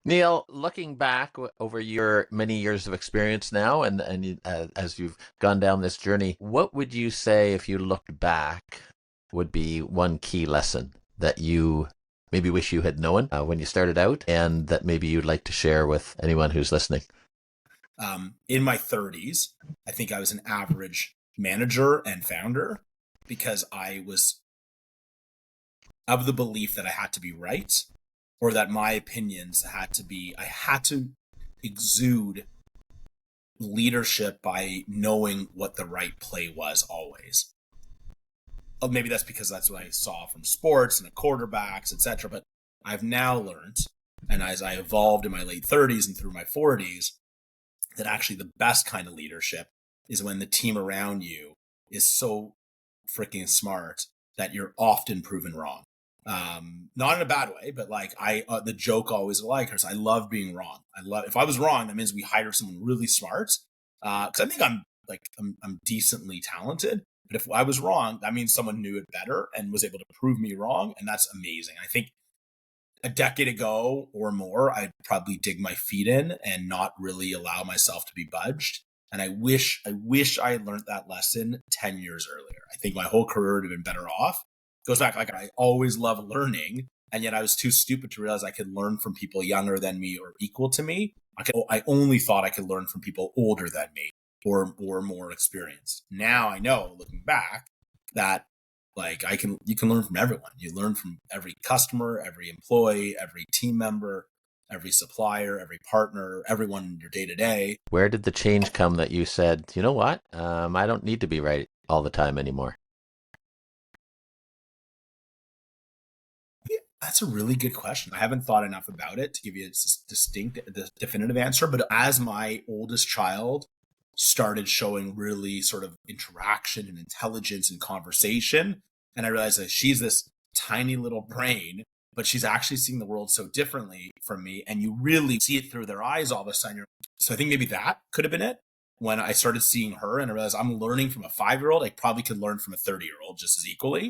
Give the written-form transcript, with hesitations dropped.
Neil, looking back over your many years of experience now, as you've gone down this journey, what would you say if you looked back would be one key lesson that you maybe wish you had known when you started out, and that maybe you'd like to share with anyone who's listening? In my 30s, I think I was an average manager and founder because I was of the belief that I had to be right, or that my opinions I had to exude leadership by knowing what the right play was always. Maybe that's because that's what I saw from sports and the quarterbacks, etc. But I've now learned, and as I evolved in my late 30s and through my 40s, that actually the best kind of leadership is when the team around you is so freaking smart that you're often proven wrong. Not in a bad way, but like the joke always like is I love being wrong. If I was wrong, that means we hired someone really smart. Cause I think I'm decently talented, but if I was wrong, that means someone knew it better and was able to prove me wrong. And that's amazing. I think a decade ago or more, I'd probably dig my feet in and not really allow myself to be budged. And I wish I had learned that lesson 10 years earlier. I think my whole career would have been better off. It goes back, like I always love learning. And yet I was too stupid to realize I could learn from people younger than me or equal to me. I only thought I could learn from people older than me or more experienced. Now I know, looking back, that like you can learn from everyone. You learn from every customer, every employee, every team member, every supplier, every partner, everyone in your day to day. Where did the change come that you said, you know what, I don't need to be right all the time anymore? Yeah, that's a really good question. I haven't thought enough about it to give you a definitive answer. But as my oldest child started showing really sort of interaction and intelligence and conversation, and I realized that she's this tiny little brain, but she's actually seeing the world so differently from me. And you really see it through their eyes all of a sudden. So I think maybe that could have been it. When I started seeing her and I realized I'm learning from a 5-year-old, I probably could learn from a 30-year-old just as equally.